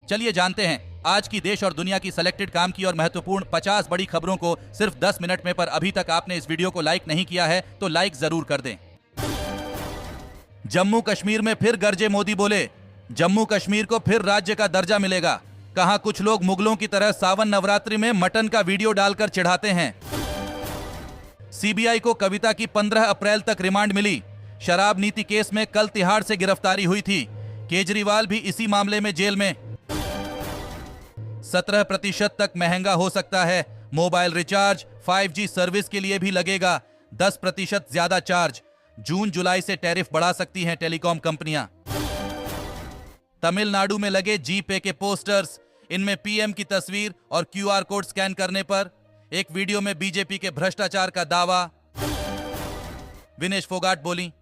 चलिए जानते हैं आज की देश और दुनिया की सिलेक्टेड काम की और महत्वपूर्ण 50 बड़ी खबरों को सिर्फ 10 मिनट में। पर अभी तक आपने इस वीडियो को लाइक नहीं किया है तो लाइक जरूर कर दें। जम्मू कश्मीर में फिर गरजे मोदी, बोले जम्मू कश्मीर को फिर राज्य का दर्जा मिलेगा। कहा कुछ लोग मुगलों की तरह सावन नवरात्रि में मटन का वीडियो डालकर चिढ़ाते हैं। सीबीआई को कविता की 15 अप्रैल तक रिमांड मिली। शराब नीति केस में कल तिहाड़ से गिरफ्तारी हुई थी। केजरीवाल भी इसी मामले में जेल में। 17% तक महंगा हो सकता है मोबाइल रिचार्ज। 5G सर्विस के लिए भी लगेगा 10% ज्यादा चार्ज। जून जुलाई से टैरिफ बढ़ा सकती हैं टेलीकॉम कंपनियां। तमिलनाडु में लगे जी-पे के पोस्टर्स, इनमें पीएम की तस्वीर और क्यूआर कोड स्कैन करने पर। एक वीडियो में बीजेपी के भ्रष्टाचार का दावा। विनेश फोगाट बोली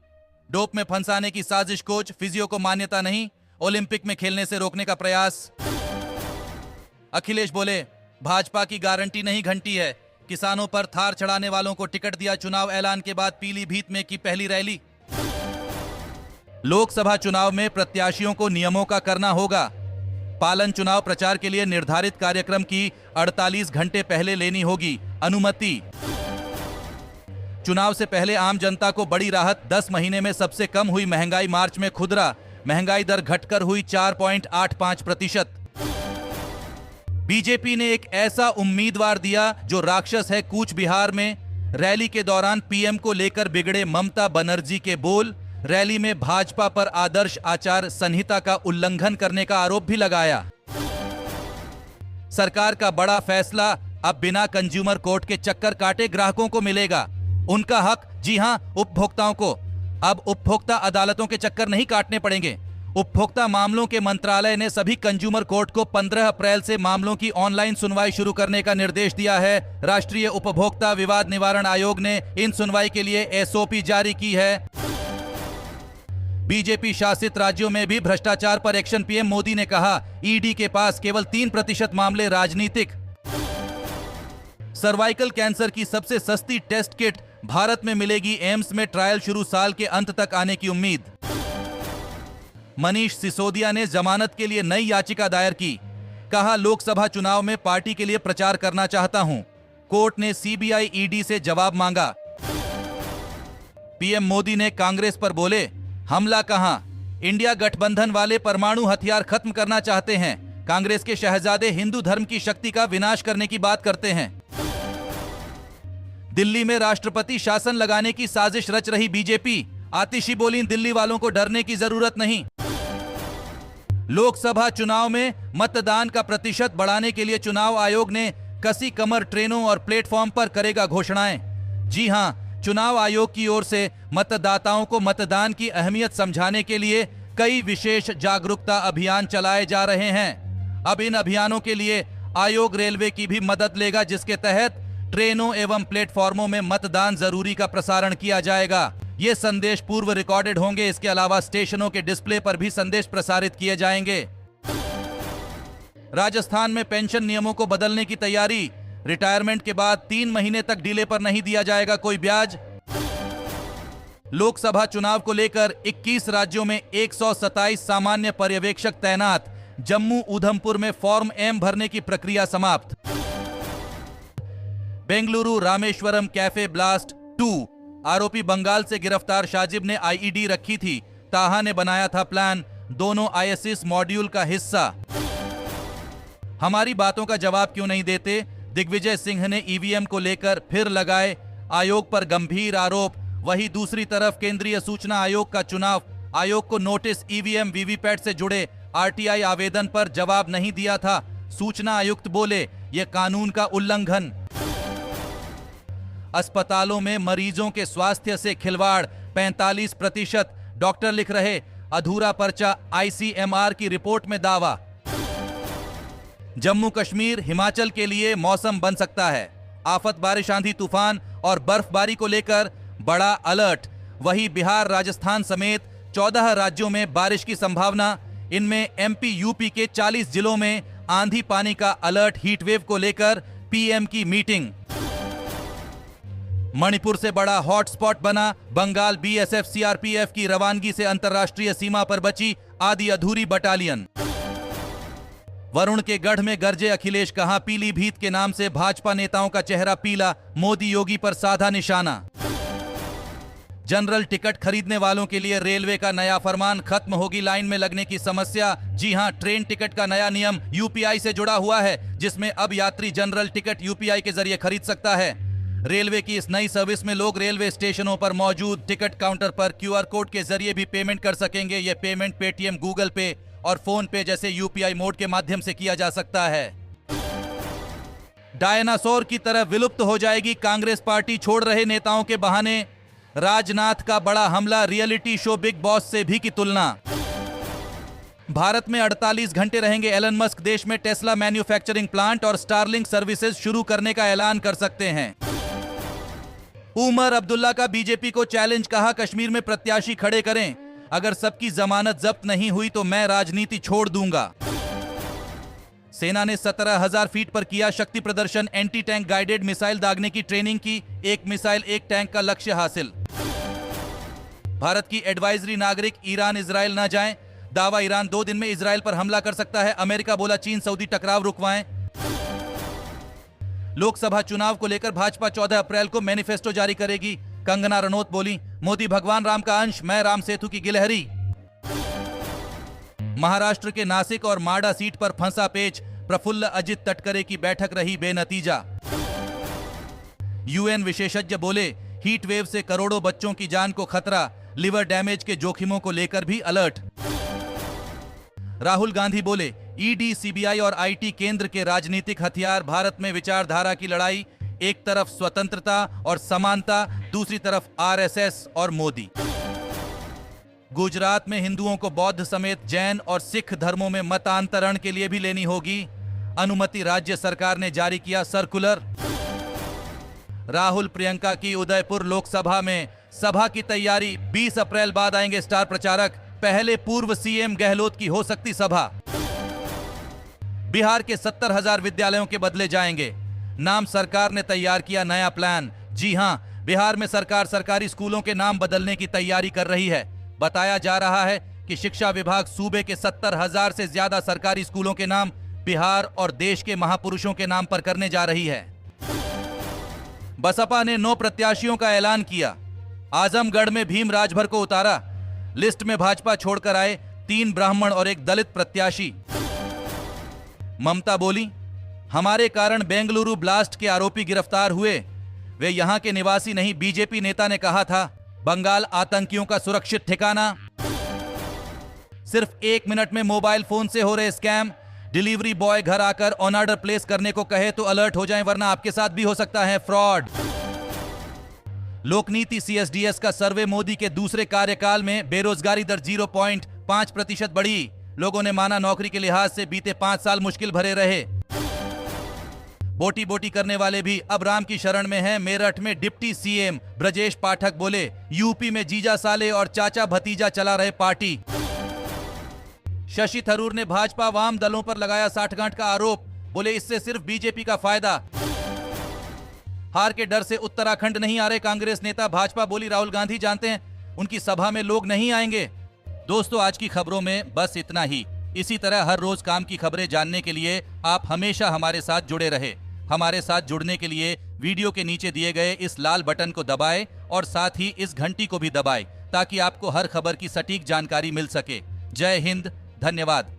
डोप में फंसाने की साजिश, कोच फिजियो को मान्यता नहीं, ओलंपिक में खेलने से रोकने का प्रयास। अखिलेश बोले भाजपा की गारंटी नहीं घंटी है। किसानों पर थार चढ़ाने वालों को टिकट दिया। चुनाव ऐलान के बाद पीलीभीत में की पहली रैली। लोकसभा चुनाव में प्रत्याशियों को नियमों का करना होगा। पालन चुनाव प्रचार के लिए निर्धारित कार्यक्रम की 48 घंटे पहले लेनी होगी अनुमति। चुनाव से पहले आम जनता को बड़ी राहत। 10 महीने में सबसे कम हुई महंगाई। मार्च में खुदरा महंगाई दर घटकर हुई 4.85%। बीजेपी ने एक ऐसा उम्मीदवार दिया जो राक्षस है कूच बिहार में। रैली के दौरान पीएम को लेकर बिगड़े ममता बनर्जी के बोल। रैली में भाजपा पर आदर्श आचार संहिता का उल्लंघन करने का आरोप भी लगाया। सरकार का बड़ा फैसला, अब बिना कंज्यूमर कोर्ट के चक्कर काटे ग्राहकों को मिलेगा उनका हक। जी हां, उपभोक्ताओं को अब उपभोक्ता अदालतों के चक्कर नहीं काटने पड़ेंगे। उपभोक्ता मामलों के मंत्रालय ने सभी कंज्यूमर कोर्ट को 15 अप्रैल से मामलों की ऑनलाइन सुनवाई शुरू करने का निर्देश दिया है। राष्ट्रीय उपभोक्ता विवाद निवारण आयोग ने इन सुनवाई के लिए एसओपी जारी की है। बीजेपी शासित राज्यों में भी भ्रष्टाचार पर एक्शन। पीएम मोदी ने कहा ईडी के पास केवल 3% मामले राजनीतिक। सर्वाइकल कैंसर की सबसे सस्ती टेस्ट किट भारत में मिलेगी। एम्स में ट्रायल शुरू, साल के अंत तक आने की उम्मीद। मनीष सिसोदिया ने जमानत के लिए नई याचिका दायर की। कहा लोकसभा चुनाव में पार्टी के लिए प्रचार करना चाहता हूं। कोर्ट ने सीबीआई ईडी से जवाब मांगा। पीएम मोदी ने कांग्रेस पर बोले हमला कहां, इंडिया गठबंधन वाले परमाणु हथियार खत्म करना चाहते हैं। कांग्रेस के शहजादे हिंदू धर्म की शक्ति का विनाश करने की बात करते हैं। दिल्ली में राष्ट्रपति शासन लगाने की साजिश रच रही बीजेपी। आतिशी बोली दिल्ली वालों को डरने की जरूरत नहीं। लोकसभा चुनाव में मतदान का प्रतिशत बढ़ाने के लिए चुनाव आयोग ने कसी कमर। ट्रेनों और प्लेटफॉर्म पर करेगा घोषणाएं। जी हां, चुनाव आयोग की ओर से मतदाताओं को मतदान की अहमियत समझाने के लिए कई विशेष जागरूकता अभियान चलाए जा रहे हैं। अब इन अभियानों के लिए आयोग रेलवे की भी मदद लेगा, जिसके तहत ट्रेनों एवं प्लेटफॉर्मों में मतदान जरूरी का प्रसारण किया जाएगा। ये संदेश पूर्व रिकॉर्डेड होंगे। इसके अलावा स्टेशनों के डिस्प्ले पर भी संदेश प्रसारित किए जाएंगे। राजस्थान में पेंशन नियमों को बदलने की तैयारी। रिटायरमेंट के बाद 3 महीने तक डिले पर नहीं दिया जाएगा कोई ब्याज। लोकसभा चुनाव को लेकर 21 राज्यों में 127 सामान्य पर्यवेक्षक तैनात। जम्मू उधमपुर में फॉर्म एम भरने की प्रक्रिया समाप्त। बेंगलुरु रामेश्वरम कैफे ब्लास्ट 2, आरोपी बंगाल से गिरफ्तार शाजिब ने आईईडी रखी थी। ताहा ने बनाया था प्लान। दोनों आईएसआईएस मॉड्यूल का हिस्सा। हमारी बातों का जवाब क्यों नहीं देते, दिग्विजय सिंह ने ईवीएम को लेकर फिर लगाए आयोग पर गंभीर आरोप। वहीं दूसरी तरफ केंद्रीय सूचना आयोग का चुनाव आयोग को नोटिस। ईवीएम वीवीपैट से जुड़े आरटीआई आवेदन पर जवाब नहीं दिया था। सूचना आयुक्त बोले यह कानून का उल्लंघन। अस्पतालों में मरीजों के स्वास्थ्य से खिलवाड़ 45%। डॉक्टर लिख रहे अधूरा पर्चा। आईसीएमआर की रिपोर्ट में दावा। जम्मू कश्मीर हिमाचल के लिए मौसम बन सकता है। आफत बारिश, आंधी तूफान और बर्फबारी को लेकर बड़ा अलर्ट। वहीं बिहार राजस्थान समेत 14 राज्यों में बारिश की संभावना। इनमें एमपी यूपी के 40 जिलों में आंधी पानी का अलर्ट। हीटवेव को लेकर पीएम की मीटिंग। मणिपुर से बड़ा हॉटस्पॉट बना बंगाल। बीएसएफ सीआरपीएफ की रवानगी से अंतर्राष्ट्रीय सीमा पर बची आधी अधूरी बटालियन। वरुण के गढ़ में गरजे अखिलेश, कहा पीलीभीत के नाम से भाजपा नेताओं का चेहरा पीला, मोदी योगी पर साधा निशाना। जनरल टिकट खरीदने वालों के लिए रेलवे का नया फरमान, खत्म होगी लाइन में लगने की समस्या। जी हां, ट्रेन टिकट का नया नियम यूपीआई से जुड़ा हुआ है, जिसमें अब यात्री जनरल टिकट यूपीआई के जरिए खरीद सकता है। रेलवे की इस नई सर्विस में लोग रेलवे स्टेशनों पर मौजूद टिकट काउंटर पर क्यूआर कोड के जरिए भी पेमेंट कर सकेंगे। यह पेमेंट पेटीएम, गूगल पे और फोन पे जैसे यूपीआई मोड के माध्यम से किया जा सकता है। डायनासोर की तरह विलुप्त हो जाएगी कांग्रेस पार्टी, छोड़ रहे नेताओं के बहाने। राजनाथ का बड़ा हमला, रियलिटी शो बिग बॉस से भी की तुलना। भारत में 48 घंटे रहेंगे एलन मस्क, देश में टेस्ला मैन्युफैक्चरिंग प्लांट और स्टारलिंक सर्विसेज शुरू करने का ऐलान कर सकते हैं। उमर अब्दुल्ला का बीजेपी को चैलेंज, कहा कश्मीर में प्रत्याशी खड़े करें, अगर सबकी जमानत जब्त नहीं हुई तो मैं राजनीति छोड़ दूंगा। सेना ने 17,000 फीट पर किया शक्ति प्रदर्शन, एंटी टैंक गाइडेड मिसाइल दागने की ट्रेनिंग की, एक मिसाइल एक टैंक का लक्ष्य हासिल। भारत की एडवाइजरी, नागरिक ईरान इजराइल न जाएं, दावा ईरान 2 दिन में इजराइल पर हमला कर सकता है। अमेरिका बोला चीन सऊदी टकराव रुकवाएं। लोकसभा चुनाव को लेकर भाजपा 14 अप्रैल को मैनिफेस्टो जारी करेगी। कंगना रनौत बोली, मोदी भगवान राम का अंश, मैं राम सेतु की गिलहरी। महाराष्ट्र के नासिक और माडा सीट पर फंसा पेच, प्रफुल्ल अजित तटकरे की बैठक रही बेनतीजा। यूएन विशेषज्ञ बोले, हीट वेव से करोड़ों बच्चों की जान को खतरा, लिवर डैमेज के जोखिमों को लेकर भी अलर्ट। राहुल गांधी बोले, ईडी, सीबीआई और आईटी केंद्र के राजनीतिक हथियार, भारत में विचारधारा की लड़ाई, एक तरफ स्वतंत्रता और समानता, दूसरी तरफ आरएसएस और मोदी। गुजरात में हिंदुओं को बौद्ध समेत जैन और सिख धर्मों में मतांतरण के लिए भी लेनी होगी अनुमति, राज्य सरकार ने जारी किया सर्कुलर। राहुल प्रियंका की उदयपुर लोकसभा में सभा की तैयारी, 20 अप्रैल बाद आएंगे स्टार प्रचारक, पहले पूर्व सीएम गहलोत की हो सकती सभा। बिहार के 70,000 विद्यालयों के बदले जाएंगे, नाम सरकार ने तैयार किया नया प्लान। जी हां, बिहार में सरकार सरकारी स्कूलों के नाम बदलने की तैयारी कर रही है। बताया जा रहा है कि शिक्षा विभाग सूबे के 70,000 से ज्यादा सरकारी स्कूलों के नाम बिहार और देश के महापुरुषों के नाम पर करने जा रही है। बसपा ने 9 प्रत्याशियों का ऐलान किया, आजमगढ़ में भीम राजभर को उतारा, लिस्ट में भाजपा छोड़कर आए 3 ब्राह्मण और एक दलित प्रत्याशी। ममता बोली, हमारे कारण बेंगलुरु ब्लास्ट के आरोपी गिरफ्तार हुए, वे यहां के निवासी नहीं, बीजेपी नेता ने कहा था। बंगाल आतंकियों का सुरक्षित ठिकाना। सिर्फ 1 मिनट में मोबाइल फोन से हो रहे स्कैम, डिलीवरी बॉय घर आकर ऑन ऑर्डर प्लेस करने को कहे तो अलर्ट हो जाएं, वरना आपके साथ भी हो सकता है फ्रॉड। लोकनीति सीएसडीएस का सर्वे, मोदी के दूसरे कार्यकाल में बेरोजगारी दर 0.5% बढ़ी, लोगों ने माना नौकरी के लिहाज से बीते 5 साल मुश्किल भरे रहे। बोटी बोटी करने वाले भी अब राम की शरण में हैं। मेरठ में डिप्टी सीएम ब्रजेश पाठक बोले, यूपी में जीजा साले और चाचा भतीजा चला रहे पार्टी। शशि थरूर ने भाजपा वाम दलों पर लगाया साठगांठ का आरोप, बोले इससे सिर्फ बीजेपी का फायदा। हार के डर से उत्तराखंड नहीं आ रहे कांग्रेस नेता, भाजपा बोली राहुल गांधी जानते हैं उनकी सभा में लोग नहीं आएंगे। दोस्तों, आज की खबरों में बस इतना ही। इसी तरह हर रोज काम की खबरें जानने के लिए आप हमेशा हमारे साथ जुड़े रहे। हमारे साथ जुड़ने के लिए वीडियो के नीचे दिए गए इस लाल बटन को दबाएं और साथ ही इस घंटी को भी दबाएं, ताकि आपको हर खबर की सटीक जानकारी मिल सके। जय हिंद, धन्यवाद।